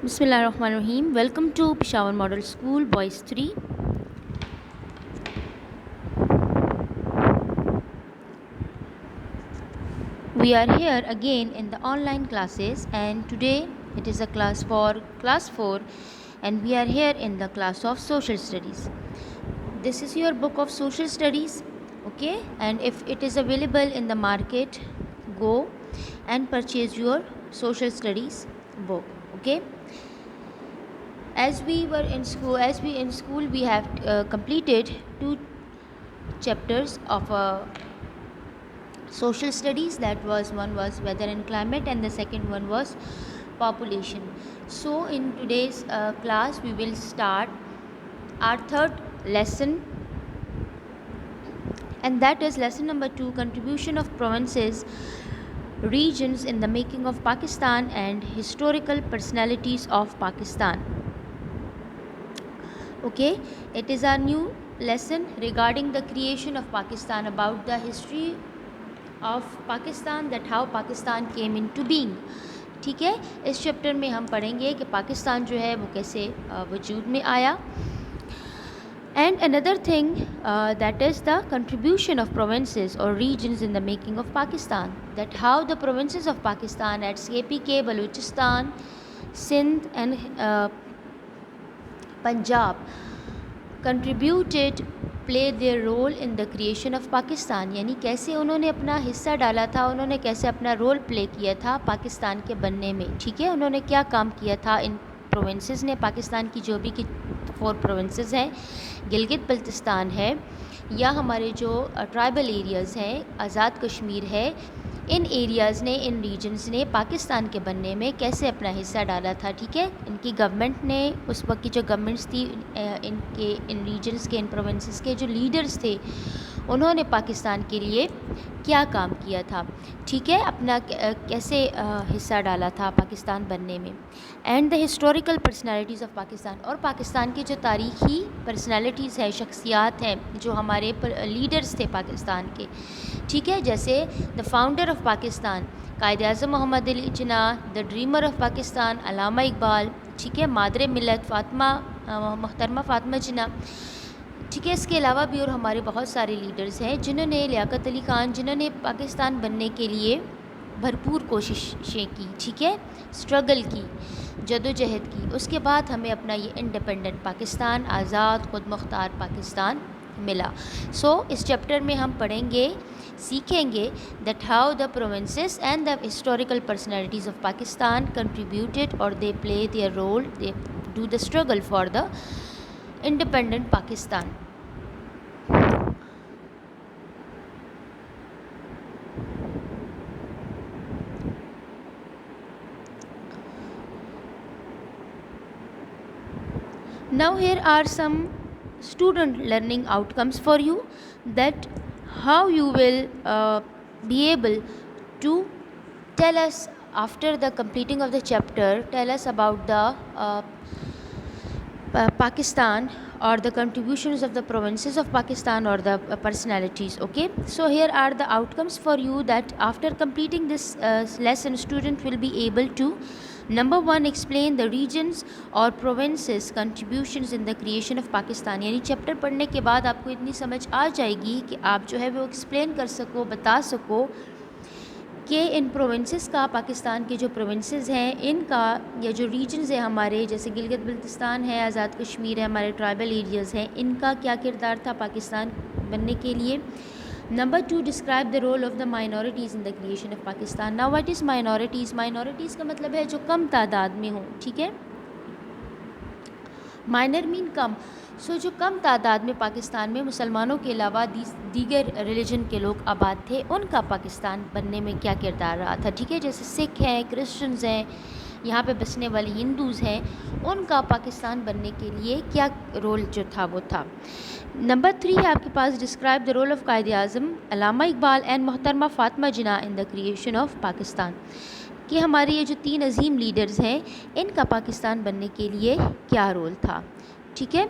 Bismillahirrahmanirrahim. Welcome to Peshawar Model School, Boys 3. We are here again in the online classes, and today it is a class for class 4, and we are here in the class of social studies. This is your book of social studies, okay? And if it is available in the market, go and purchase your social studies book, okay? As we in school, we have completed 2 chapters of social studies. That was, one was weather and climate, and the second one was population. So in today's class, we will start our third lesson, and that is lesson number 2, contribution of provinces, regions in the making of Pakistan and historical personalities of Pakistan. Okay, it is our new lesson regarding the creation of Pakistan, about the history of Pakistan, that how Pakistan came into being. ٹھیک ہے، اس chapter میں ہم پڑھیں گے کہ پاکستان جو ہے وہ کیسے وجود میں آیا. And another thing that is the contribution of provinces اور regions in the making of Pakistan, that how the provinces of Pakistan at KPK, Balochistan, Sindh and Punjab contributed, played their role in the creation of Pakistan. یعنی کیسے انہوں نے اپنا حصہ ڈالا تھا, انہوں نے کیسے اپنا رول پلے کیا تھا پاکستان کے بننے میں. ٹھیک ہے, انہوں نے کیا کام کیا تھا ان پروونسز نے, پاکستان کی جو بھی 4 پروونسز ہیں, گلگت بلتستان ہے, یا ہمارے جو ٹرائبل ایریاز ہیں, آزاد کشمیر ہے, ان ایریاز نے, ان ریجنز نے پاکستان کے بننے میں کیسے اپنا حصہ ڈالا تھا. ٹھیک ہے, ان کی گورنمنٹ نے, اس وقت کی جو گورنمنٹس تھی ان ریجنز کے, ان پروونسز کے جو لیڈرز تھے, انہوں نے پاکستان کے لیے کیا کام کیا تھا. ٹھیک ہے, اپنا کیسے حصہ ڈالا تھا پاکستان بننے میں. And the historical personalities of Pakistan, اور پاکستان کے جو تاریخی پرسنالٹیز ہیں, شخصیات ہیں, جو ہمارے لیڈرز تھے پاکستان کے. ٹھیک ہے, جیسے the founder of Pakistan Quaid Azam Muhammad Ali Jinnah, the dreamer of Pakistan علامہ اقبال. ٹھیک ہے, مادر ملت فاطمہ, محترمہ فاطمہ جناح. ٹھیک ہے, اس کے علاوہ بھی اور ہمارے بہت سارے لیڈرز ہیں جنہوں نے, لیاقت علی خان, جنہوں نے پاکستان بننے کے لیے بھرپور کوششیں کی. ٹھیک ہے, اسٹرگل کی, جدوجہد کی. اس کے بعد ہمیں اپنا یہ انڈیپینڈنٹ پاکستان, آزاد خود مختار پاکستان ملا. سو اس چیپٹر میں ہم پڑھیں گے, سیکھیں گے that how the provinces and the historical personalities of Pakistan contributed, اور they played their role, they do the struggle for the independent Pakistan. Now here are some student learning outcomes for you, that how you will be able to tell us, after the completing of the chapter, tell us about the Pakistan, or the contributions of the provinces of Pakistan, or the personalities. Okay, so here are the outcomes for you, that after completing this lesson, student will be able to, number 1, explain the regions اور provinces contributions in the creation of Pakistan. یعنی chapter پڑھنے کے بعد آپ کو اتنی سمجھ آ جائے گی کہ آپ جو ہے وہ ایکسپلین کر سکو, بتا سکو کہ ان پروونسز کا, پاکستان کے جو پروونسز ہیں ان کا, یا جو ریجنز ہیں ہمارے, جیسے گلگت بلتستان ہے, آزاد کشمیر ہے, ہمارے ٹرائبل ایریاز ہیں, ان کا کیا کردار تھا پاکستان بننے کے لیے. Number 2, describe the role of the minorities in the creation of Pakistan. Now what is minorities? Minorities کا مطلب ہے جو کم تعداد میں ہوں. ٹھیک ہے, مائنر مین کم. سو جو کم تعداد میں پاکستان میں مسلمانوں کے علاوہ دیگر ریلیجن کے لوگ آباد تھے, ان کا پاکستان بننے میں کیا کردار رہا تھا. ٹھیک ہے, جیسے سکھ ہیں, کرسچنز ہیں, یہاں پہ بسنے والے ہندوز ہیں, ان کا پاکستان بننے کے لیے کیا رول جو تھا وہ تھا. نمبر 3 ہے آپ کے پاس, describe the role of Quaid Azam Allama Iqbal and محترمہ فاطمہ جناح ان دا کریشن آف پاکستان. کہ ہمارے یہ جو 3 عظیم لیڈرز ہیں, ان کا پاکستان بننے کے لیے کیا رول تھا. ٹھیک ہے,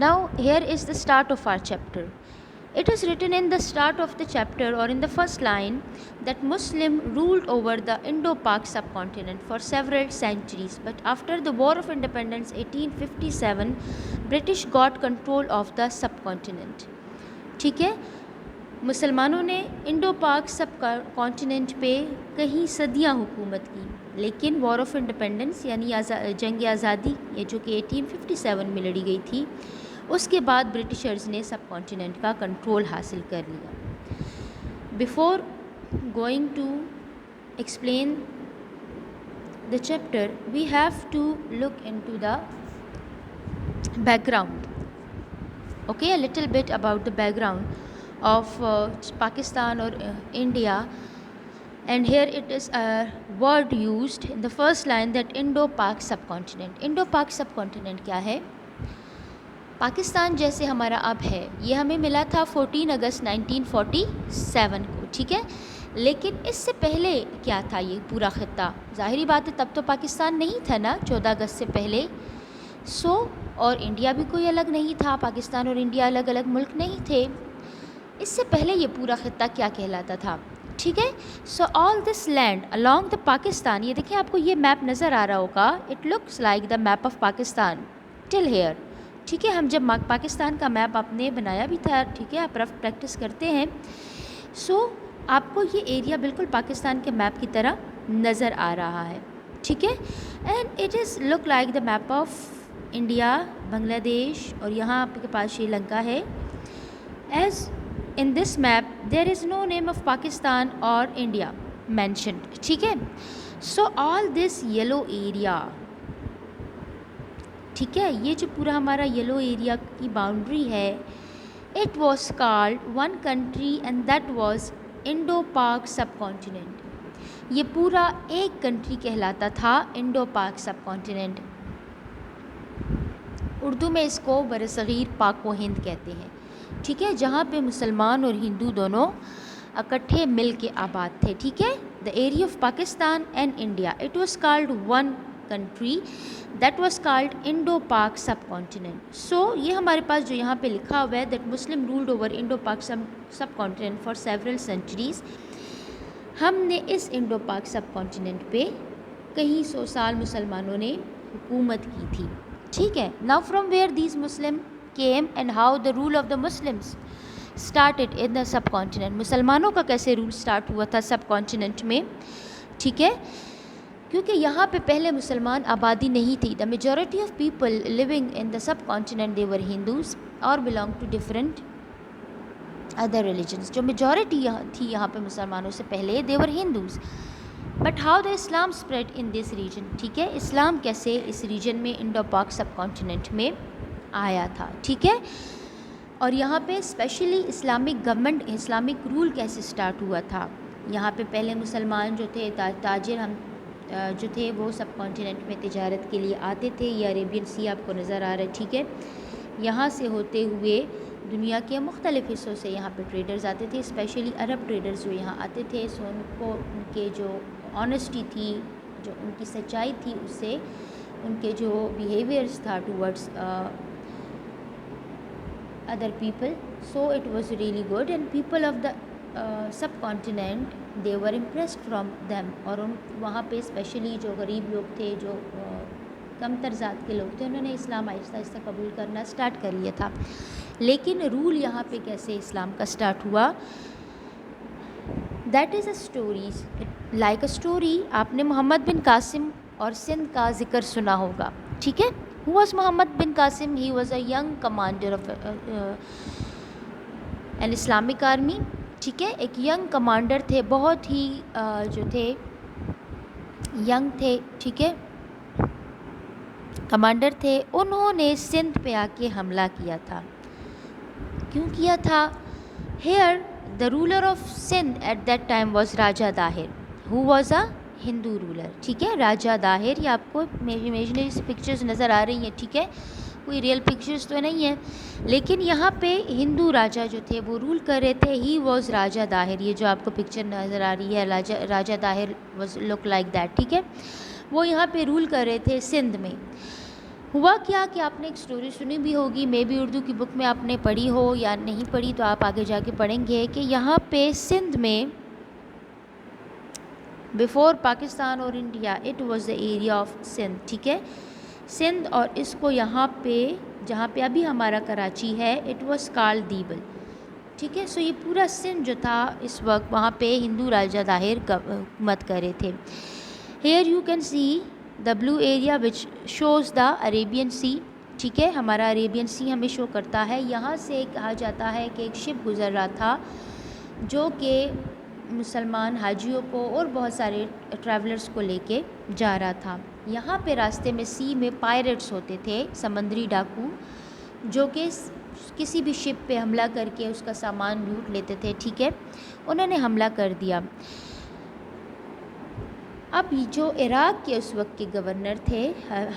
Now here is the start of our chapter. It is written in the start of the chapter or in the first line that Muslim ruled over the Indo-Pak subcontinent for several centuries, but after the War of Independence 1857, British got control of the subcontinent. ٹھیک ہے, مسلمانوں نے Indo Pak سب continent پہ کئی صدیاں حکومت کی, لیکن وار آف انڈیپینڈنس یعنی جنگ آزادی یہ جو کہ 1857 میں لڑی گئی تھی, اس کے بعد برٹشرز نے سب کانٹیننٹ کا کنٹرول حاصل کر لیا. Before going to explain the chapter we have to look into the background. Okay, a little bit about the background of Pakistan or India, and here it is a word used in the first line that Indo-Pak subcontinent. Indo-Pak subcontinent کیا ہے؟ پاکستان جیسے ہمارا اب ہے یہ ہمیں ملا تھا 14 اگست 1947 کو, ٹھیک ہے, لیکن اس سے پہلے کیا تھا یہ پورا خطہ؟ ظاہری بات ہے تب تو پاکستان نہیں تھا نا 14 اگست سے پہلے. اور انڈیا بھی کوئی الگ نہیں تھا, پاکستان اور انڈیا الگ الگ ملک نہیں تھے. اس سے پہلے یہ پورا خطہ کیا کہلاتا تھا؟ ٹھیک ہے, so all this land along دا پاکستان, یہ دیکھیں آپ کو یہ میپ نظر آ رہا ہوگا, it looks like the map of Pakistan till here. ٹھیک ہے, ہم جب پاکستان کا میپ آپ نے بنایا بھی تھا, ٹھیک ہے, آپ رف پریکٹس کرتے ہیں, سو آپ کو یہ ایریا بالکل پاکستان کے میپ کی طرح نظر آ رہا ہے. ٹھیک ہے, and it is look like the map of India, Bangladesh, اور یہاں آپ کے پاس شری لنکا ہے. As in this map there is no name of Pakistan اور انڈیا مینشنڈ. ٹھیک ہے, سو آل دس یلو ایریا, ٹھیک ہے, یہ جو پورا ہمارا یلو ایریا کی باؤنڈری ہے, it was called one country and that was Indo Pak sub continent. یہ پورا ایک کنٹری کہلاتا تھا انڈو پاک سب کانٹیننٹ. اردو میں اس کو برصغیر پاک و ہند کہتے ہیں. ٹھیک ہے, جہاں پہ مسلمان اور ہندو دونوں اکٹھے مل کے آباد تھے. ٹھیک ہے, the area of Pakistan and India, it was called one country that was called Indo Pak sub continent. سو یہ ہمارے پاس جو یہاں پہ لکھا ہوا ہے that Muslim ruled over Indo Pak subcontinent for several centuries, ہم نے اس انڈو پاک سب کانٹیننٹ پہ کئی سو سال مسلمانوں نے حکومت کی تھی. ٹھیک ہے, now from where these Muslim came and how the role of the Muslims started in the subcontinent. مسلمانوں کا کیسے رول اسٹارٹ ہوا تھا سب کانٹیننٹ میں؟ ٹھیک ہے, کیونکہ یہاں پہ پہلے مسلمان آبادی نہیں تھی. The majority of people living in the subcontinent they were Hindus اور belong to different other religions. جو میجورٹی تھی یہاں پہ مسلمانوں سے پہلے they were Hindus. But how the Islam spread in this region. ٹھیک ہے, اسلام کیسے اس ریجن میں انڈو پاک سب کانٹیننٹ میں آیا تھا. ٹھیک ہے, اور یہاں پہ especially Islamic government, Islamic rule کیسے اسٹارٹ ہوا تھا. یہاں پہ پہلے مسلمان جو تھے تاجر ہم جو تھے وہ سب کانٹیننٹ میں تجارت کے لیے آتے تھے. یہ عربین سی آپ کو نظر آ رہا ہے. ٹھیک ہے, یہاں سے ہوتے ہوئے دنیا کے مختلف حصوں سے یہاں پہ ٹریڈرز آتے تھے, اسپیشلی عرب ٹریڈرز جو یہاں آتے تھے. سو ان کو ان کے جو آنیسٹی تھی, جو ان کی سچائی تھی, اس سے ان کے جو بیہیویئرس تھا towards other people, so it was really good and people of the subcontinent they were impressed from them. اور وہاں پہ اسپیشلی جو غریب لوگ تھے, جو کم تر ذات کے لوگ تھے, انہوں نے اسلام آہستہ آہستہ قبول کرنا اسٹارٹ کر لیا تھا. لیکن رول یہاں پہ کیسے اسلام کا اسٹارٹ ہوا, that is a stories like a story. آپ نے محمد بن قاسم اور سندھ کا ذکر سنا ہوگا. ٹھیک ہے, who was Muhammad bin Qasim, he was a young commander of an Islamic army. ٹھیک ہے, ایک ینگ کمانڈر تھے, بہت ہی جو تھے ینگ تھے. ٹھیک ہے, کمانڈر تھے. انہوں نے سندھ پہ آ کے حملہ کیا تھا. کیوں کیا تھا؟ Here the ruler of Sindh at that time was Raja Dahir, who was a Hindu ruler. ٹھیک ہے, راجہ داہر, یہ آپ کو امیجنری پکچرز نظر آ رہی ہیں. ٹھیک ہے, کوئی ریئل پکچرز تو نہیں ہیں, لیکن یہاں پہ ہندو راجہ جو تھے وہ رول کر رہے تھے. ہی واز راجہ داہر, یہ جو آپ کو پکچر نظر آ رہی ہے Raja Dahir was look like that. ٹھیک ہے, وہ یہاں پہ رول کر رہے تھے سندھ میں. ہوا کیا کہ آپ نے ایک سٹوری سنی بھی ہوگی، مے بی اردو کی بک میں آپ نے پڑھی ہو یا نہیں پڑھی تو آپ آگے جا کے پڑھیں گے کہ یہاں پہ سندھ میں بیفور پاکستان اور India it was the area of Sindh, ٹھیک ہے، سندھ، اور اس کو یہاں پہ جہاں پہ ابھی ہمارا کراچی ہے اٹ واز کال دیبل، ٹھیک ہے. سو یہ پورا سندھ جو تھا اس وقت وہاں پہ ہندو راجہ داہر حکومت کر رہے تھے. Here you can see the blue area which shows the Arabian sea, ٹھیک ہے، ہمارا عریبین سی ہمیں شو کرتا ہے. یہاں سے کہا جاتا ہے کہ ایک شپ گزر رہا تھا جو کہ مسلمان حاجیوں کو اور بہت سارے ٹریولرز کو لے کے جا رہا تھا. یہاں پہ راستے میں سی میں پائریٹس ہوتے تھے، سمندری ڈاکو، جو کہ کسی بھی شپ پہ حملہ کر کے اس کا سامان لوٹ لیتے تھے، ٹھیک ہے. انہوں نے حملہ کر دیا. اب جو عراق کے اس وقت کے گورنر تھے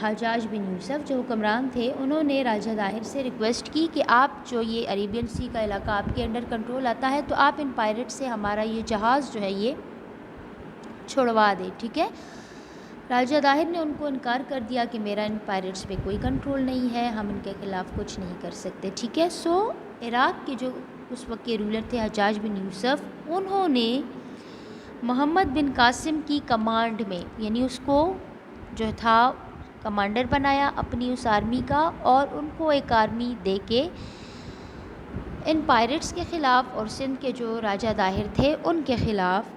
حجاج بن یوسف، جو حکمران تھے، انہوں نے راجہ داہر سے ریکویسٹ کی کہ آپ جو یہ عریبین سی کا علاقہ آپ کے انڈر کنٹرول آتا ہے تو آپ ان پائریٹ سے ہمارا یہ جہاز جو ہے یہ چھڑوا دے، ٹھیک ہے. راجہ داہر نے ان کو انکار کر دیا کہ میرا ان پائریٹس پہ کوئی کنٹرول نہیں ہے، ہم ان کے خلاف کچھ نہیں کر سکتے، ٹھیک ہے. سو عراق کے جو اس وقت کے رولر تھے حجاج بن یوسف، انہوں نے محمد بن قاسم کی کمانڈ میں، یعنی اس کو جو تھا کمانڈر بنایا اپنی اس آرمی کا، اور ان کو ایک آرمی دے کے ان پائریٹس کے خلاف اور سندھ کے جو راجہ داہر تھے ان کے خلاف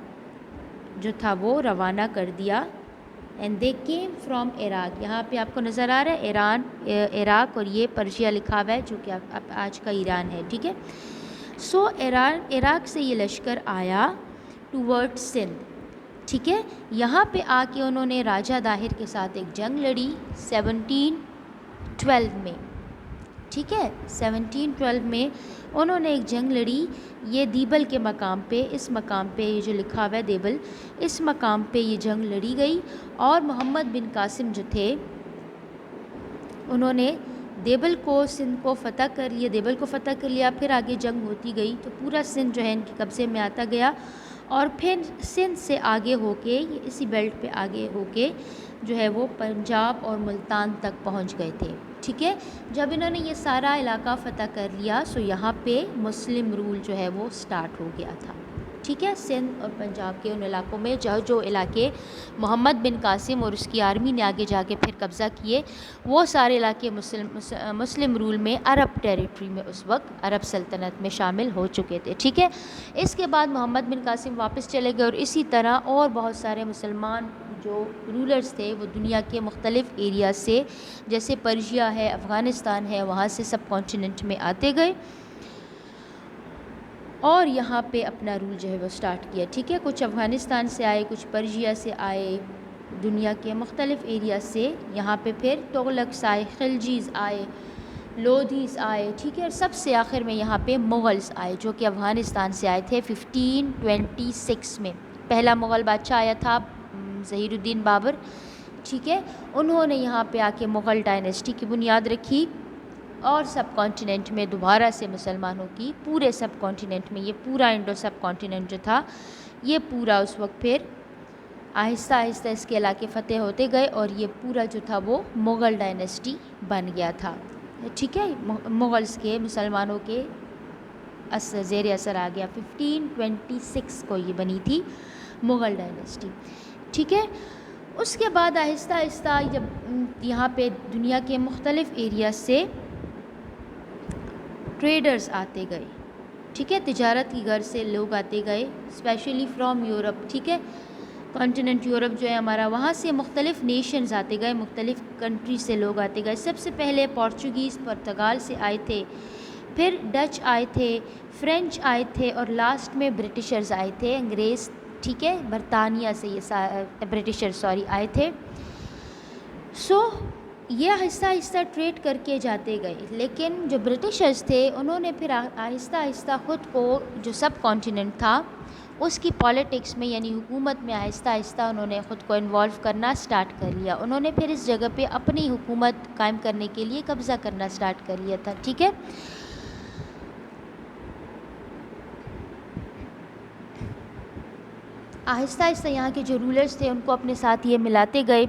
جو تھا وہ روانہ کر دیا. And they came from Iraq. یہاں پہ آپ کو نظر آ رہا ہے ایران، عراق، اور یہ پرشیا لکھا ہوا ہے جو کہ آج کا ایران ہے، ٹھیک ہے. سو عراق سے یہ لشکر آیا ٹورڈ سندھ، ٹھیک ہے. یہاں پہ آ کے انہوں نے راجہ داہر کے ساتھ ایک جنگ لڑی 1712 میں، ٹھیک ہے. 1712 میں انہوں نے ایک جنگ لڑی، یہ دیبل کے مقام پہ، اس مقام پہ یہ جو لکھا ہوا ہے دیبل، اس مقام پہ یہ جنگ لڑی گئی. اور محمد بن قاسم جو تھے انہوں نے دیبل کو، سندھ کو فتح کر لیا، دیبل کو فتح کر لیا. پھر آگے جنگ ہوتی گئی تو پورا سندھ جو ہے ان کے قبضے میں آتا گیا، اور پھر سندھ سے آگے ہو کے اسی بیلٹ پہ آگے ہو کے جو ہے وہ پنجاب اور ملتان تک پہنچ گئے تھے، ٹھیک ہے. جب انہوں نے یہ سارا علاقہ فتح کر لیا سو یہاں پہ مسلم رول جو ہے وہ سٹارٹ ہو گیا تھا، ٹھیک ہے. سندھ اور پنجاب کے ان علاقوں میں جو علاقے محمد بن قاسم اور اس کی آرمی نے آگے جا کے پھر قبضہ کیے، وہ سارے علاقے مسلم رول میں، عرب ٹیریٹری میں اس وقت عرب سلطنت میں شامل ہو چکے تھے، ٹھیک ہے. اس کے بعد محمد بن قاسم واپس چلے گئے، اور اسی طرح اور بہت سارے مسلمان جو رولرز تھے وہ دنیا کے مختلف ایریا سے، جیسے پرشیا ہے، افغانستان ہے، وہاں سے سب کانٹیننٹ میں آتے گئے اور یہاں پہ اپنا رول جو ہے وہ سٹارٹ کیا، ٹھیک ہے. کچھ افغانستان سے آئے، کچھ پرشیا سے آئے، دنیا کے مختلف ایریا سے. یہاں پہ پھر تغلقس آئے، خلجیز آئے، لودھیز آئے، ٹھیک ہے. اور سب سے آخر میں یہاں پہ مغلز آئے جو کہ افغانستان سے آئے تھے 1526 میں. پہلا مغل بادشاہ آیا تھا ظہیر الدین بابر، ٹھیک ہے. انہوں نے یہاں پہ آ کے مغل ڈائنیسٹی کی بنیاد رکھی، اور سب کانٹیننٹ میں دوبارہ سے مسلمانوں کی، پورے سب کانٹیننٹ میں، یہ پورا انڈو سب کانٹیننٹ جو تھا یہ پورا اس وقت پھر آہستہ آہستہ اس کے علاقے فتح ہوتے گئے، اور یہ پورا جو تھا وہ مغل ڈائنیسٹی بن گیا تھا، ٹھیک ہے. مغلز کے، مسلمانوں کے زیر اثر آ گیا. 1526 کو یہ بنی تھی مغل ڈائنیسٹی، ٹھیک ہے. اس کے بعد آہستہ آہستہ جب یہاں پہ دنیا کے مختلف ایریا سے ٹریڈرز آتے گئے، ٹھیک ہے، تجارت کی غرض سے لوگ آتے گئے، اسپیشلی فرام یورپ، ٹھیک ہے. کانٹیننٹ یورپ جو ہے ہمارا، وہاں سے مختلف نیشنز آتے گئے، مختلف کنٹری سے لوگ آتے گئے. سب سے پہلے پورچوگیز پرتگال سے آئے تھے، پھر ڈچ آئے تھے، فرینچ آئے تھے، اور لاسٹ میں برٹشرز آئے تھے، انگریز، ٹھیک ہے، برطانیہ سے یہ برٹشر آئے تھے. سو یہ آہستہ آہستہ ٹریڈ کر کے جاتے گئے. لیکن جو برٹشرز تھے انہوں نے پھر آہستہ آہستہ خود کو، جو سب کانٹیننٹ تھا اس کی پالیٹکس میں، یعنی حکومت میں آہستہ آہستہ انہوں نے خود کو انوالو کرنا سٹارٹ کر لیا. انہوں نے پھر اس جگہ پہ اپنی حکومت قائم کرنے کے لیے قبضہ کرنا سٹارٹ کر لیا تھا، ٹھیک ہے. آہستہ آہستہ یہاں کے جو رولرز تھے ان کو اپنے ساتھ یہ ملاتے گئے.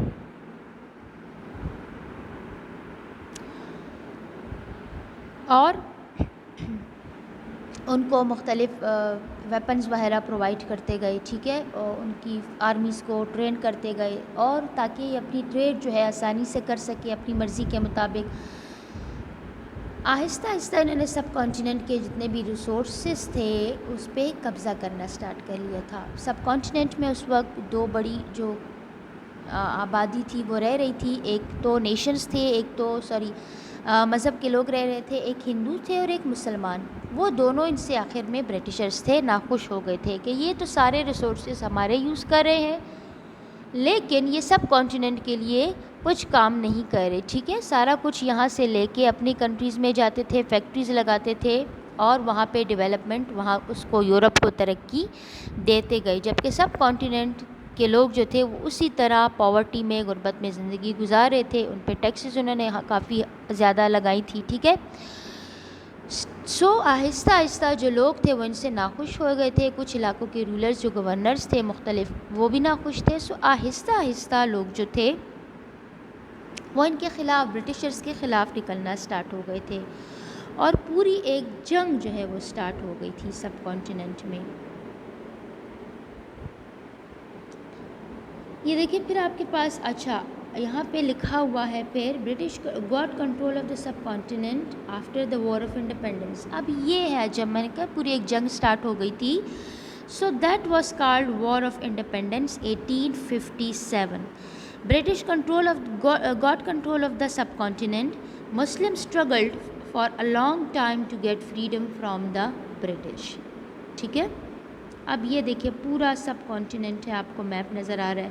اور ان کو مختلف ویپنز وغیرہ پرووائڈ کرتے گئے، ٹھیک ہے، اور ان کی آرمیز کو ٹرین کرتے گئے، اور تاکہ یہ اپنی ٹریڈ جو ہے آسانی سے کر سکے اپنی مرضی کے مطابق۔ آہستہ آہستہ انہوں نے سب کانٹیننٹ کے جتنے بھی ریسورسز تھے اس پہ قبضہ کرنا سٹارٹ کر لیا تھا۔ سب کانٹیننٹ میں اس وقت دو بڑی جو آبادی تھی وہ رہ رہی تھی، ایک تو نیشنز تھے، ایک تو مذہب کے لوگ رہ رہے تھے، ایک ہندو تھے اور ایک مسلمان۔ وہ دونوں ان سے آخر میں برٹشرز تھے ناخوش ہو گئے تھے کہ یہ تو سارے ریسورسز ہمارے یوز کر رہے ہیں، لیکن یہ سب کانٹیننٹ کے لیے کچھ کام نہیں کر رہے، ٹھیک ہے۔ سارا کچھ یہاں سے لے کے اپنی کنٹریز میں جاتے تھے، فیکٹریز لگاتے تھے، اور وہاں پہ ڈیولپمنٹ، وہاں اس کو یورپ کو ترقی دیتے گئے، جبکہ سب کانٹیننٹ کے لوگ جو تھے وہ اسی طرح پاورٹی میں، غربت میں زندگی گزار رہے تھے۔ ان پہ ٹیکسز انہوں نے کافی زیادہ لگائی تھی، ٹھیک ہے۔ سو آہستہ آہستہ جو لوگ تھے وہ ان سے ناخوش ہو گئے تھے، کچھ علاقوں کے رولرز جو گورنرز تھے مختلف وہ بھی ناخوش تھے۔ سو آہستہ آہستہ لوگ جو تھے وہ ان کے خلاف، برٹشرز کے خلاف نکلنا سٹارٹ ہو گئے تھے، اور پوری ایک جنگ جو ہے وہ سٹارٹ ہو گئی تھی سب کانٹیننٹ میں۔ یہ دیکھیں پھر آپ کے پاس، اچھا یہاں پہ لکھا ہوا ہے پھر British got control of the subcontinent after the war of independence. اب یہ ہے جب میں نے کہا پوری ایک جنگ سٹارٹ ہو گئی تھی، so that was called war of independence 1857۔ British control of got control of the subcontinent, Muslim struggled for a long time to get freedom from the British, ٹھیک ہے۔ اب یہ دیکھیں پورا سب کانٹیننٹ ہے، آپ کو میپ نظر آ رہا ہے،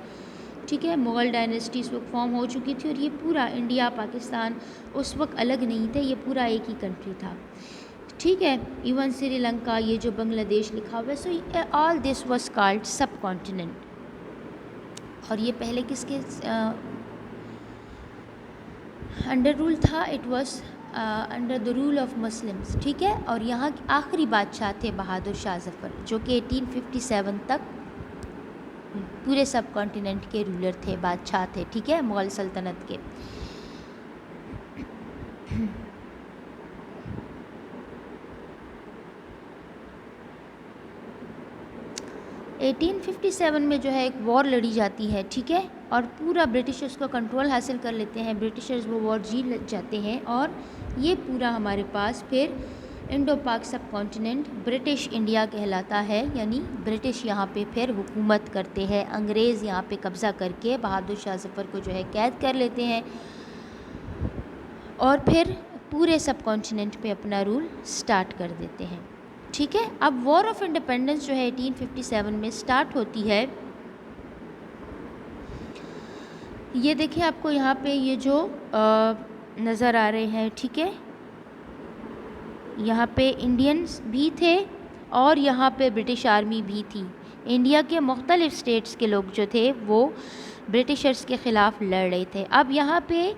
ٹھیک ہے۔ مغل ڈائنیسٹی اس وقت فارم ہو چکی تھی، اور یہ پورا انڈیا پاکستان اس وقت الگ نہیں تھے، یہ پورا ایک ہی کنٹری تھا، ٹھیک ہے۔ ایون سری لنکا، یہ جو بنگلہ دیش لکھا ہوا ہے، so all this was called subcontinent. اور یہ پہلے کس کے انڈر رول تھا؟ It was under the role of Muslims, ٹھیک ہے۔ اور یہاں کے آخری بادشاہ تھے بہادر شاہ ظفر، جو کہ 1857 تک پورے سب کانٹیننٹ کے رولر تھے، بادشاہ تھے، ٹھیک ہے، مغل سلطنت کے۔ 1857 میں جو ہے ایک وار لڑی جاتی ہے، ٹھیک ہے، اور پورا برٹشرز کو کنٹرول حاصل کر لیتے ہیں، برٹشرز وہ وار جیت جاتے ہیں، اور یہ پورا ہمارے پاس پھر انڈو پاک سب کانٹیننٹ برٹش انڈیا کہلاتا ہے، یعنی برٹش یہاں پہ پھر حکومت کرتے ہیں، انگریز یہاں پہ قبضہ کر کے بہادر شاہ ظفر کو جو ہے قید کر لیتے ہیں، اور پھر پورے سب کانٹیننٹ پہ اپنا رول سٹارٹ کر دیتے ہیں، ٹھیک ہے۔ اب وار آف انڈیپینڈنس جو ہے 1857 میں سٹارٹ ہوتی ہے۔ یہ دیکھیں آپ کو یہاں پہ یہ جو نظر آ رہے ہیں، ٹھیک ہے، یہاں پہ انڈینز بھی تھے اور یہاں پہ برٹش آرمی بھی تھی۔ انڈیا کے مختلف اسٹیٹس کے لوگ جو تھے وہ برٹشرز کے خلاف لڑ رہے تھے۔ اب یہاں پہ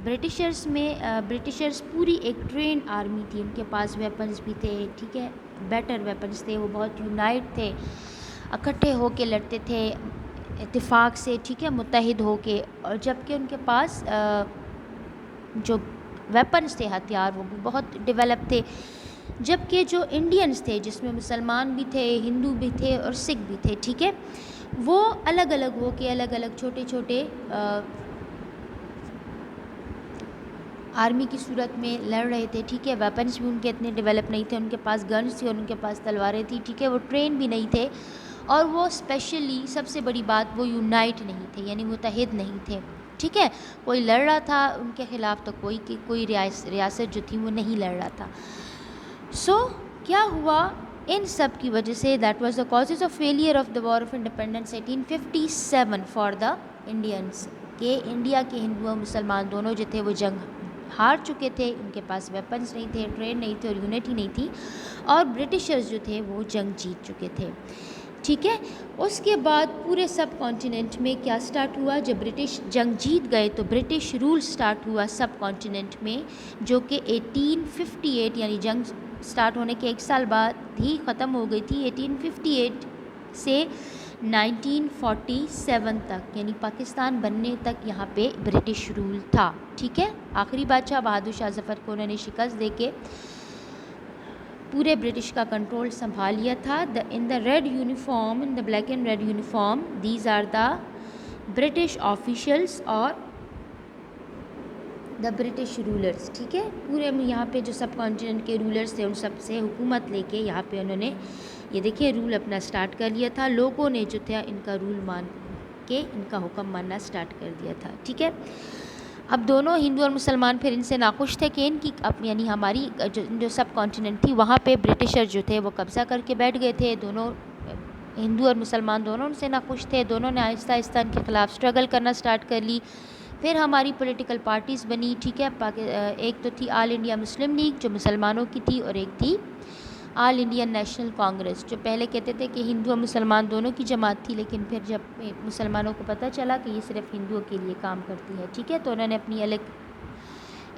برٹشرز پوری ایک ٹرین آرمی تھی، ان کے پاس ویپنز بھی تھے، ٹھیک ہے، بیٹر ویپنز تھے، وہ بہت یونائٹ تھے، اکٹھے ہو کے لڑتے تھے اتفاق سے، ٹھیک ہے، متحد ہو کے، اور جبکہ ان کے پاس جو ویپنز تھے، ہتھیار، وہ بھی بہت ڈیولپ تھے، جبکہ جو انڈینز تھے جس میں مسلمان بھی تھے، ہندو بھی تھے اور سکھ بھی تھے، ٹھیک ہے، وہ الگ الگ ہو کے الگ الگ چھوٹے چھوٹے آرمی کی صورت میں لڑ رہے تھے، ٹھیک ہے۔ ویپنز بھی ان کے اتنے ڈیولپ نہیں تھے، ان کے پاس گنز تھے اور ان کے پاس تلواریں تھیں، ٹھیک ہے، وہ ٹرین بھی نہیں تھے، اور وہ اسپیشلی سب سے بڑی بات وہ یونائٹ نہیں تھے، یعنی متحد نہیں تھے، ٹھیک ہے۔ کوئی لڑ رہا تھا ان کے خلاف تو کوئی ریاست جو تھی وہ نہیں لڑ رہا تھا۔ سو کیا ہوا ان سب کی وجہ سے، that was the causes of failure of the war of independence 1857 for the Indians, کہ انڈیا کے ہندو اور مسلمان دونوں جو تھے وہ جنگ ہار چکے تھے، ان کے پاس ویپنز نہیں تھے، ٹرین نہیں تھے اور یونٹی نہیں تھی، اور برٹشرز جو تھے وہ جنگ جیت چکے تھے، ٹھیک ہے۔ اس کے بعد پورے سب کانٹیننٹ میں کیا سٹارٹ ہوا؟ جب برٹش جنگ جیت گئے تو برٹش رول سٹارٹ ہوا سب کانٹیننٹ میں، جو کہ 1858 یعنی جنگ سٹارٹ ہونے کے ایک سال بعد ہی ختم ہو گئی تھی۔ 1858 سے 1947 تک، یعنی پاکستان بننے تک یہاں پہ برٹش رول تھا، ٹھیک ہے۔ آخری بادشاہ بہادر شاہ ظفر کو انہوں نے شکست دے کے پورے برٹش کا کنٹرول سنبھال لیا تھا. In the red uniform, in the black and red uniform, these are the British officials اور دا برٹش رولرس. ٹھیک ہے, پورے یہاں پہ جو سب کانٹیننٹ کے رولرس تھے ان سب سے حکومت لے کے یہاں پہ انہوں نے یہ دیکھیں رول اپنا سٹارٹ کر لیا تھا. لوگوں نے جو تھا ان کا رول مان کے ان کا حکم ماننا سٹارٹ کر دیا تھا. ٹھیک ہے, اب دونوں ہندو اور مسلمان پھر ان سے ناخوش تھے کہ ان کی یعنی ہماری جو سب کانٹیننٹ تھی وہاں پہ برٹشر جو تھے وہ قبضہ کر کے بیٹھ گئے تھے. دونوں ہندو اور مسلمان دونوں ان سے ناخوش تھے. دونوں نے آہستہ آہستہ ان کے خلاف سٹرگل کرنا سٹارٹ کر لی. پھر ہماری پولیٹیکل پارٹیز بنی. ٹھیک ہے, ایک تو تھی آل انڈیا مسلم لیگ جو مسلمانوں کی تھی, اور ایک تھی آل انڈین نیشنل کانگریس جو پہلے کہتے تھے کہ ہندو اور مسلمان دونوں کی جماعت تھی, لیکن پھر جب مسلمانوں کو پتہ چلا کہ یہ صرف ہندوؤں کے لیے کام کرتی ہے, ٹھیک ہے, تو انہوں نے اپنی الگ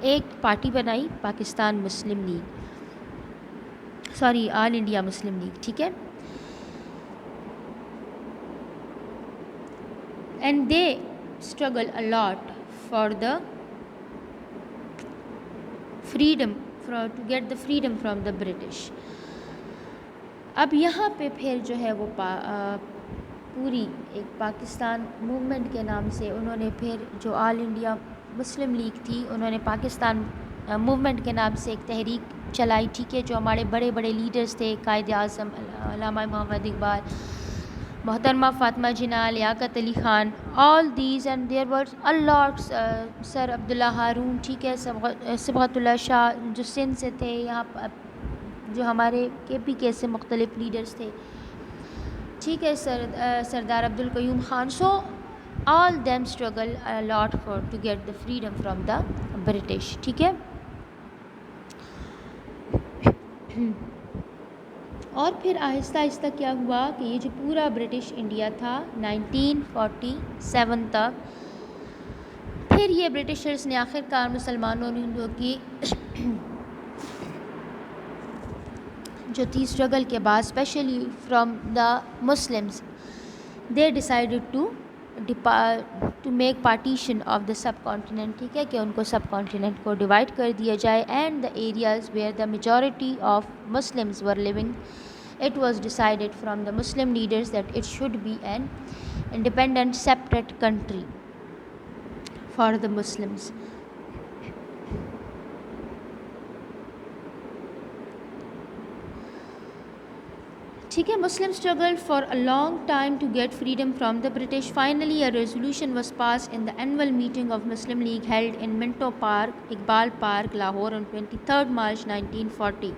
ایک پارٹی بنائی, پاکستان مسلم لیگ, سوری آل انڈیا مسلم لیگ. ٹھیک ہے, and they struggle a lot for the freedom to get the freedom from the British. اب یہاں پہ پھر جو ہے وہ پوری ایک پاکستان موومنٹ کے نام سے انہوں نے پھر جو آل انڈیا مسلم لیگ تھی انہوں نے پاکستان موومنٹ کے نام سے ایک تحریک چلائی. ٹھیک ہے, جو ہمارے بڑے بڑے لیڈرز تھے, قائد اعظم علامہ محمد اقبال, محترمہ فاطمہ جناح, Liaquat Ali Khan, all these and there was a lot, سر عبداللہ ہارون, ٹھیک ہے, صبغت اللہ شاہ جو سندھ سے تھے, یہاں جو ہمارے کے سے مختلف لیڈرز تھے. ٹھیک ہے, سردار عبدالقیوم خان. سو all them struggle a lot for to get the freedom from the British. ٹھیک ہے, اور پھر آہستہ آہستہ کیا ہوا کہ یہ جو پورا برٹش انڈیا تھا 1947 تک, پھر یہ برٹشرز نے آخر کار مسلمانوں اور ہندوؤں کی جو تھی اسٹرگل کے بعد, especially from the Muslims, they decided to make partition of the subcontinent. ٹھیک ہے, کہ ان کو سب کانٹیننٹ کو ڈیوائڈ کر دیا جائے. And the areas where the majority of Muslims were living, it was decided from the Muslim leaders that it should be an independent separate country for the Muslims. ٹھیک ہے, Muslim struggled for a long time to get freedom from the British. Finally a resolution was passed in the annual meeting of Muslim League held in Minto Park, Iqbal Park, Lahore on 23rd March 1940,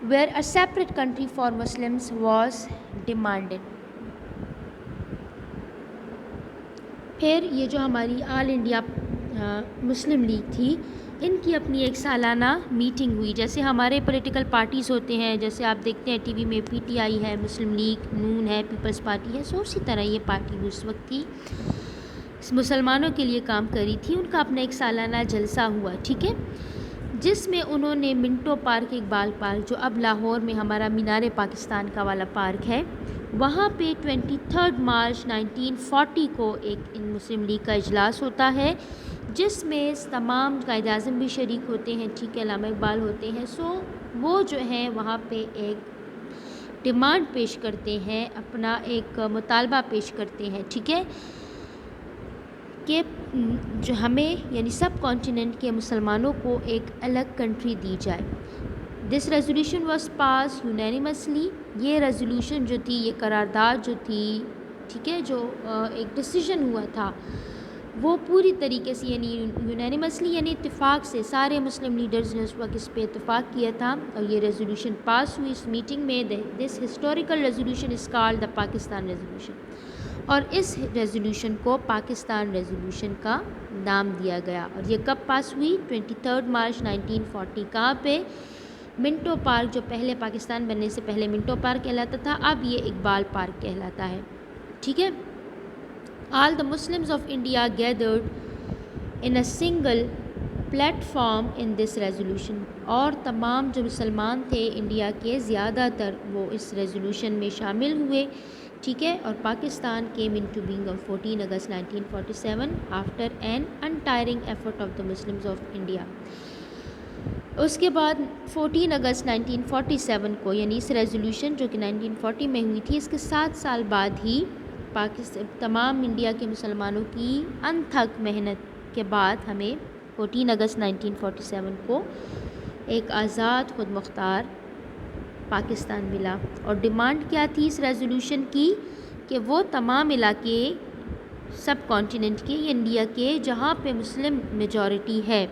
where a separate country for Muslims was demanded. پھر یہ جو ہماری آل India Muslim league تھی ان کی اپنی ایک سالانہ meeting ہوئی. جیسے ہمارے پولیٹیکل پارٹیز ہوتے ہیں, جیسے آپ دیکھتے ہیں ٹی وی میں پی ٹی آئی ہے, مسلم لیگ, نون ہے, پیپلز پارٹی ہے, سو اسی طرح یہ پارٹی اس وقت کی مسلمانوں کے لیے کام کری تھی. ان کا اپنا ایک سالانہ جلسہ ہوا. ٹھیک ہے, جس میں انہوں نے منٹو پارک, اقبال پارک جو اب لاہور میں ہمارا مینار پاکستان کا والا پارک ہے, وہاں پہ 23 مارچ 1940 کو ایک مسلم لیگ کا اجلاس ہوتا ہے جس میں تمام قائد اعظم بھی شریک ہوتے ہیں. ٹھیک ہے, علامہ اقبال ہوتے ہیں. سو وہ جو ہیں وہاں پہ ایک ڈیمانڈ پیش کرتے ہیں, اپنا ایک مطالبہ پیش کرتے ہیں. ٹھیک ہے, کہ جو ہمیں یعنی سب کانٹیننٹ کے مسلمانوں کو ایک الگ کنٹری دی جائے. This resolution was pass unanimously. یہ ریزولوشن جو تھی, یہ قرارداد جو تھی, ٹھیک ہے, جو ایک ڈیسیژن ہوا تھا وہ پوری طریقے سے یعنی یونینیمسلی یعنی اتفاق سے سارے مسلم لیڈرز نے اس وقت اس پہ اتفاق کیا تھا اور یہ ریزولوشن پاس ہوئی اس میٹنگ میں. This historical resolution is called the Pakistan resolution, اور اس ریزولوشن کو پاکستان ریزولوشن کا نام دیا گیا. اور یہ کب پاس ہوئی؟ 23 مارچ 1940. کہاں پہ؟ منٹو پارک, جو پہلے پاکستان بننے سے پہلے منٹو پارک کہلاتا تھا, اب یہ اقبال پارک کہلاتا ہے. ٹھیک ہے, all the Muslims of India gathered in a single platform in this resolution. اور تمام جو مسلمان تھے انڈیا کے زیادہ تر وہ اس ریزولوشن میں شامل ہوئے. ٹھیک ہے, اور Pakistan came into being on 14 August 1947 after an untiring effort of the Muslims of India. اس کے بعد 14 اگست 1947 کو، یعنی اس ریزولوشن جو کہ 1940 میں ہوئی تھی، اس کے 7 سال بعد ہی تمام انڈیا کے مسلمانوں کی انتھک محنت کے بعد ہمیں 14 اگست 1947 کو ایک آزاد خود مختار پاکستان ملا. اور ڈیمانڈ کیا تھی اس ریزولوشن کی؟ کہ وہ تمام علاقے سب کانٹیننٹ کے، انڈیا کے جہاں پہ مسلم میجورٹی ہے،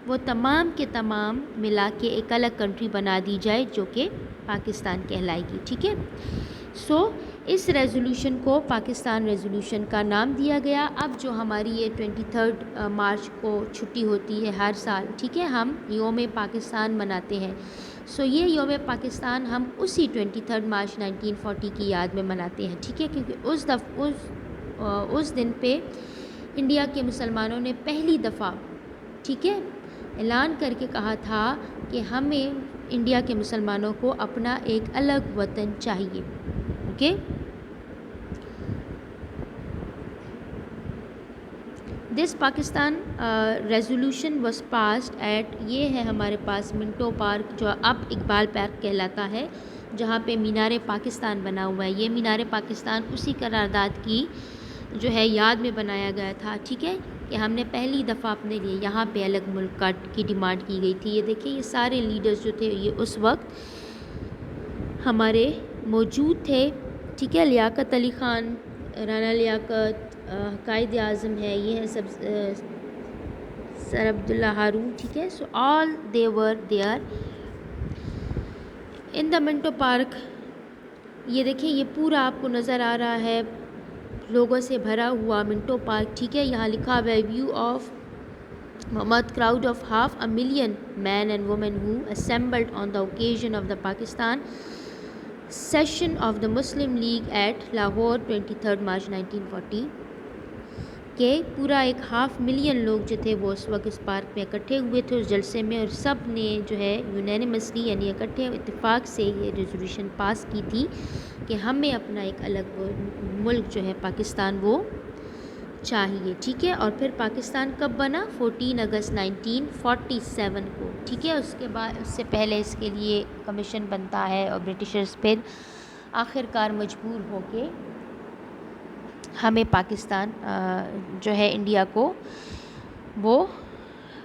وہ تمام کے تمام ملا کے ایک الگ کنٹری بنا دی جائے جو کہ پاکستان کہلائے گی. ٹھیک ہے، سو اس ریزولوشن کو پاکستان ریزولوشن کا نام دیا گیا. اب جو ہماری یہ 23 مارچ کو چھٹی ہوتی ہے ہر سال، ٹھیک ہے، ہم یوم پاکستان مناتے ہیں. سو یہ یوم پاکستان ہم اسی 23 مارچ 1940 کی یاد میں مناتے ہیں. ٹھیک ہے، کیونکہ اس دن پہ انڈیا کے مسلمانوں نے پہلی دفعہ، ٹھیک ہے، اعلان کر کے کہا تھا کہ ہمیں انڈیا کے مسلمانوں کو اپنا ایک الگ وطن چاہیے. Okay, this Pakistan resolution was passed at, یہ ہے ہمارے پاس منٹو پارک جو اب اقبال پارک کہلاتا ہے، جہاں پہ مینار پاکستان بنا ہوا ہے. یہ مینار پاکستان اسی قرارداد کی جو ہے یاد میں بنایا گیا تھا. ٹھیک ہے، کہ ہم نے پہلی دفعہ اپنے لیے یہاں پہ الگ ملک کی ڈیمانڈ کی گئی تھی. یہ دیکھیں، یہ سارے لیڈرز جو تھے یہ اس وقت ہمارے موجود تھے. ٹھیک ہے، لیاقت علی خان، رانا لیاقت، قائد اعظم ہے، یہ ہے سب، سر عبداللہ ہارون. ٹھیک ہے، so all they were there in the Minto park. یہ دیکھیں، یہ پورا آپ کو نظر آ رہا ہے لوگوں سے بھرا ہوا منٹو پارک. ٹھیک ہے، یہاں لکھا ہوا ہے view of mammoth crowd of 500,000 men and women who assembled on the occasion of the Pakistan session of the Muslim League at Lahore 23 March 1940. کہ پورا 500,000 لوگ جو تھے وہ اس وقت اس پارک میں اکٹھے ہوئے تھے اس جلسے میں، اور سب نے جو ہے یونینیمسلی یعنی اکٹھے اتفاق سے یہ ریزولوشن پاس کی تھی کہ ہمیں اپنا ایک الگ ملک جو ہے پاکستان وہ چاہیے. ٹھیک ہے، اور پھر پاکستان کب بنا؟ 14 اگست 1947 کو. ٹھیک ہے، اس کے بعد، اس سے پہلے اس کے لیے کمیشن بنتا ہے اور برٹشرز پھر آخر کار مجبور ہو کے ہمیں پاکستان جو ہے انڈیا کو وہ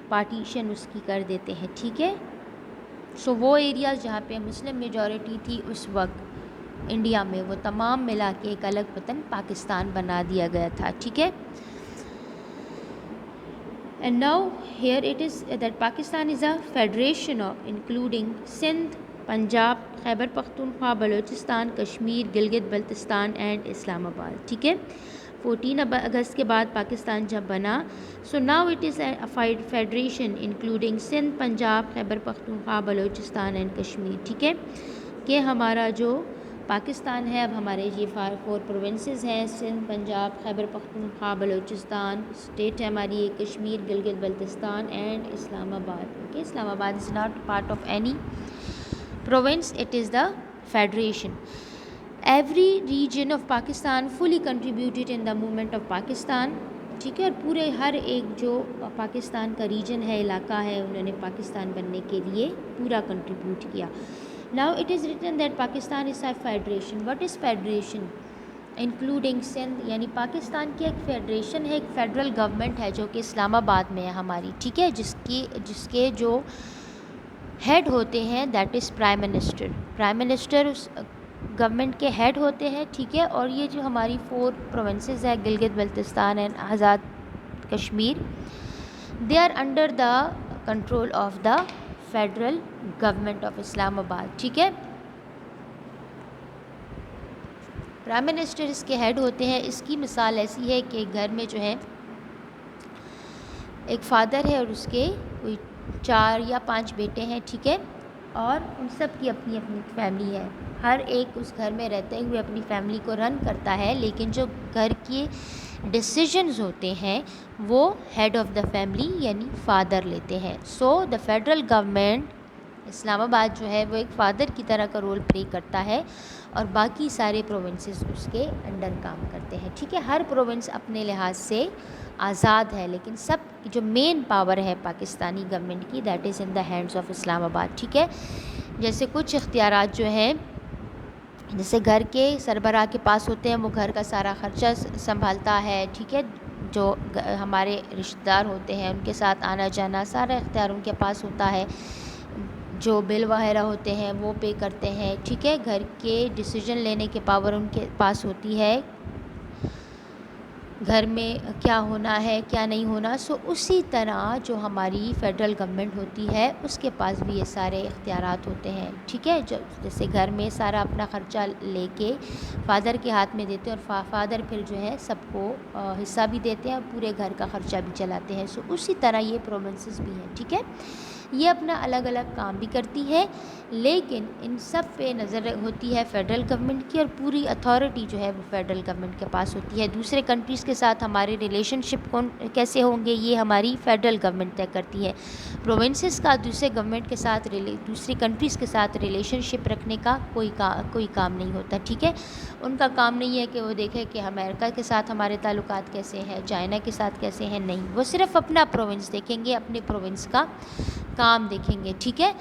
پارٹیشن اس کی کر دیتے ہیں. ٹھیک ہے، سو وہ ایریاز جہاں پہ مسلم میجورٹی تھی اس وقت انڈیا میں، وہ تمام ملا کے ایک الگ وطن پاکستان بنا دیا گیا تھا. ٹھیک ہے، and now here it is that Pakistan is a federation of including Sindh, Punjab, Khyber Pakhtunkhwa, Balochistan, Kashmir, Gilgit Baltistan and Islamabad. ٹھیک ہے، 14 اگست کے بعد پاکستان جب بنا، so now it is a federation including Sindh, Punjab, Khyber Pakhtunkhwa, Balochistan and Kashmir. ٹھیک ہے، کہ ہمارا جو پاکستان ہے اب ہمارے یہ 4 پروونسز ہیں، سندھ، پنجاب، خیبر پختونخوا، بلوچستان، اسٹیٹ ہے ہماری یہ کشمیر، گلگت بلتستان اینڈ اسلام آباد. اوکے، اسلام آباد is not part of any province, it is the federation. Every region of Pakistan fully contributed in the movement of Pakistan. ٹھیک ہے، اور پورے ہر ایک جو پاکستان کا ریجن ہے، علاقہ ہے، انہوں نے پاکستان بننے کے لیے پورا کنٹریبیوٹ کیا. Now it is written that Pakistan is a federation. What is federation? Including Sindh، یعنی پاکستان کی ایک فیڈریشن ہے، ایک فیڈرل گورنمنٹ ہے جو کہ اسلام آباد میں ہے ہماری. ٹھیک ہے، جس کے جو ہیڈ ہوتے ہیں that is prime minister. Prime minister اس گورنمنٹ کے ہیڈ ہوتے ہیں. ٹھیک ہے، اور یہ جو ہماری 4 پروونسز ہے، Gilgit Baltistan and Azad Kashmir, they are under the control of the federal government of Islamabad. ٹھیک ہے، پرائم منسٹر اس کے ہیڈ ہوتے ہیں. اس کی مثال ایسی ہے کہ گھر میں جو ہے ایک فادر ہے اور اس کے کوئی 4 یا 5 بیٹے ہیں. ٹھیک ہے، اور ان سب کی اپنی اپنی فیملی ہے. ہر ایک اس گھر میں رہتے ہوئے اپنی فیملی کو رن کرتا ہے، لیکن جو گھر کے ڈیسیجنز ہوتے ہیں وہ ہیڈ آف دا فیملی یعنی فادر لیتے ہیں. سو دا فیڈرل گورنمنٹ اسلام آباد جو ہے وہ ایک فادر کی طرح کا رول پلے کرتا ہے اور باقی سارے پروونسز اس کے انڈر کام کرتے ہیں. ٹھیک ہے, ہر پروونس اپنے لحاظ سے آزاد ہے, لیکن سب جو مین پاور ہے پاکستانی گورنمنٹ کی, that is in the hands of Islamabad. ٹھیک ہے, جیسے کچھ اختیارات جو ہیں جیسے گھر کے سربراہ کے پاس ہوتے ہیں, وہ گھر کا سارا خرچہ سنبھالتا ہے. ٹھیک ہے, جو ہمارے رشتہ دار ہوتے ہیں ان کے ساتھ آنا جانا سارا اختیار ان کے پاس ہوتا ہے. جو بل وغیرہ ہوتے ہیں وہ پے کرتے ہیں. ٹھیک ہے, گھر کے ڈیسیجن لینے کے پاور ان کے پاس ہوتی ہے, گھر میں کیا ہونا ہے کیا نہیں ہونا. سو اسی طرح جو ہماری فیڈرل گورنمنٹ ہوتی ہے اس کے پاس بھی یہ سارے اختیارات ہوتے ہیں. ٹھیک ہے, جیسے گھر میں سارا اپنا خرچہ لے کے فادر کے ہاتھ میں دیتے ہیں, اور فادر پھر جو ہے سب کو حصہ بھی دیتے ہیں اور پورے گھر کا خرچہ بھی چلاتے ہیں. سو اسی طرح یہ پروونسز بھی ہیں. ٹھیک ہے, یہ اپنا الگ الگ کام بھی کرتی ہے, لیکن ان سب پہ نظر ہوتی ہے فیڈرل گورنمنٹ کی, اور پوری اتھارٹی جو ہے وہ فیڈرل گورنمنٹ کے پاس ہوتی ہے. دوسرے کنٹریز کے ساتھ ہمارے ریلیشن شپ کیسے ہوں گے یہ ہماری فیڈرل گورنمنٹ طے کرتی ہے. پروونسز کا دوسرے گورنمنٹ کے ساتھ دوسری کنٹریز کے ساتھ ریلیشن شپ رکھنے کا کوئی کام نہیں ہوتا. ٹھیک ہے, ان کا کام نہیں ہے کہ وہ دیکھے کہ امریکہ کے ساتھ ہمارے تعلقات کیسے ہیں, چائنا کے ساتھ کیسے ہیں, نہیں, وہ صرف اپنا پروونس دیکھیں گے, اپنے پروونس کا کام دیکھیں گے. ٹھیک ہے,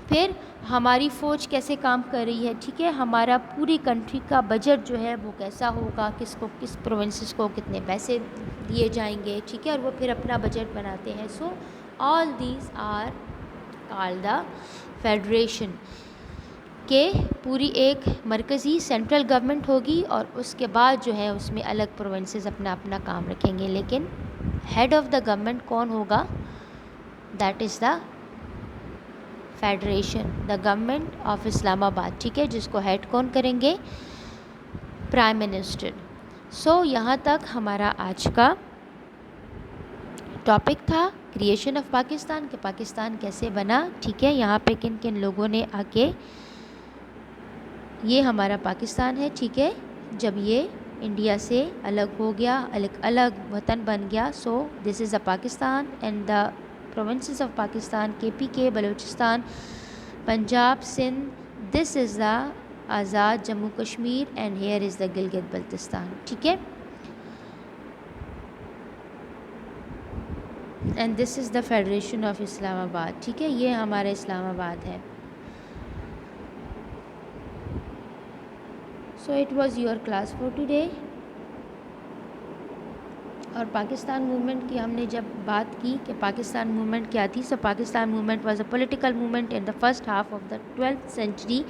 پھر ہماری فوج کیسے کام کر رہی ہے. ٹھیک ہے, ہمارا پوری کنٹری کا بجٹ جو ہے وہ کیسا ہوگا, کس پروونسز کو کتنے پیسے دیے جائیں گے. ٹھیک ہے, اور وہ پھر اپنا بجٹ بناتے ہیں. So all these are called the federation, کہ پوری ایک مرکزی سینٹرل گورنمنٹ ہوگی اور اس کے بعد جو ہے اس میں الگ پروونسز اپنا اپنا کام رکھیں گے. لیکن ہیڈ آف دا گورنمنٹ کون ہوگا, that is the federation, the government of Islamabad. ٹھیک ہے, جس کو ہیڈ کون کریں گے, پرائم منسٹر. سو یہاں تک ہمارا آج کا ٹاپک تھا کریشن آف پاکستان, کہ پاکستان کیسے بنا. ٹھیک ہے, یہاں پہ کن کن لوگوں نے آ کے, یہ ہمارا پاکستان ہے. ٹھیک ہے, جب یہ انڈیا سے الگ ہو گیا, الگ وطن بن گیا, so this is the Pakistan and the provinces of Pakistan, KPK, Balochistan, Punjab, Sindh, this is the Azad Jammu Kashmir, and here is the Gilgit Baltistan. ٹھیک ہے, and this is the federation of Islamabad. ٹھیک ہے, یہ ہمارا اسلام آباد ہے. So it was your class for today. اور Pakistan movement کی ہم نے جب بات کی کہ پاکستان موومنٹ کیا تھی, so Pakistan movement was a political movement in the first half of the 12th century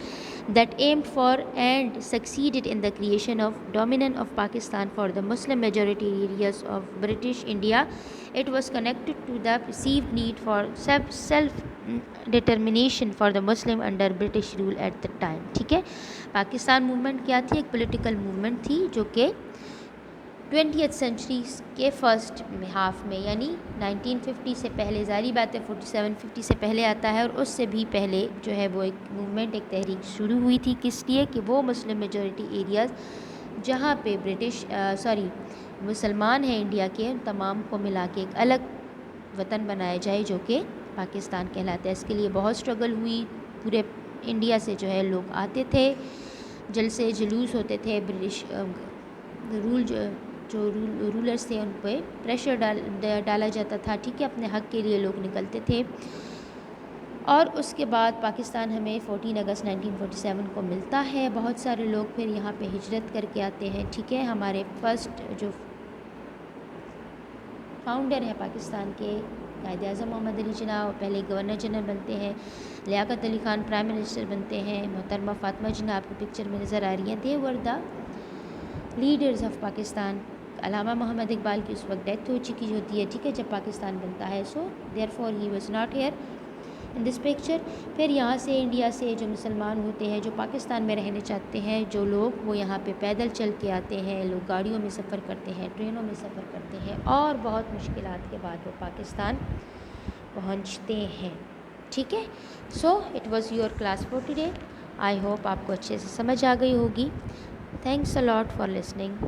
that aimed for and succeeded in the creation of dominion of Pakistan for the Muslim majority areas of British India. It was connected to the perceived need for self-determination for the Muslim under British rule at the time. ٹھیک ہے, Pakistan movement کیا تھی, ایک political movement تھی جو کہ 20th century کے first half میں, یعنی 1950 سے پہلے, ظاہری بات ہے 47-50 سے پہلے آتا ہے, اور اس سے بھی پہلے جو ہے وہ ایک موومنٹ, ایک تحریک شروع ہوئی تھی. کس لیے, کہ وہ مسلم میجورٹی ایریاز جہاں پہ مسلمان ہیں انڈیا کے, ان تمام کو ملا کے ایک الگ وطن بنایا جائے جو کہ پاکستان کہلاتا ہے. اس کے لیے بہت اسٹرگل ہوئی, پورے انڈیا سے جو ہے لوگ آتے تھے, جلسے جلوس ہوتے تھے, برٹش جو رولرز تھے ان پہ پریشر ڈالا جاتا تھا. ٹھیک ہے, اپنے حق کے لیے لوگ نکلتے تھے. اور اس کے بعد پاکستان ہمیں 14 اگست 1947 کو ملتا ہے. بہت سارے لوگ پھر یہاں پہ ہجرت کر کے آتے ہیں. ٹھیک ہے, ہمارے فرسٹ جو فاؤنڈر ہیں پاکستان کے, قائد اعظم محمد علی جناح, وہ پہلے گورنر جنرل بنتے ہیں. لیاقت علی خان پرائم منسٹر بنتے ہیں. محترمہ فاطمہ جناح آپ کو پکچر میں نظر آ رہی ہیں, دے ور دا لیڈرز آف پاکستان. علامہ محمد اقبال کی اس وقت ڈیتھ ہو چکی ہوتی ہے. ٹھیک ہے, جب پاکستان بنتا ہے, so therefore he was not here in this picture. پھر یہاں سے انڈیا سے جو مسلمان ہوتے ہیں, جو پاکستان میں رہنے چاہتے ہیں, جو لوگ وہ یہاں پہ پیدل چل کے آتے ہیں, لوگ گاڑیوں میں سفر کرتے ہیں, ٹرینوں میں سفر کرتے ہیں, اور بہت مشکلات کے بعد وہ پاکستان پہنچتے ہیں. ٹھیک ہے, so it was your class for today. I hope آپ کو اچھے سے سمجھ آ گئی ہوگی. Thanks a lot for listening.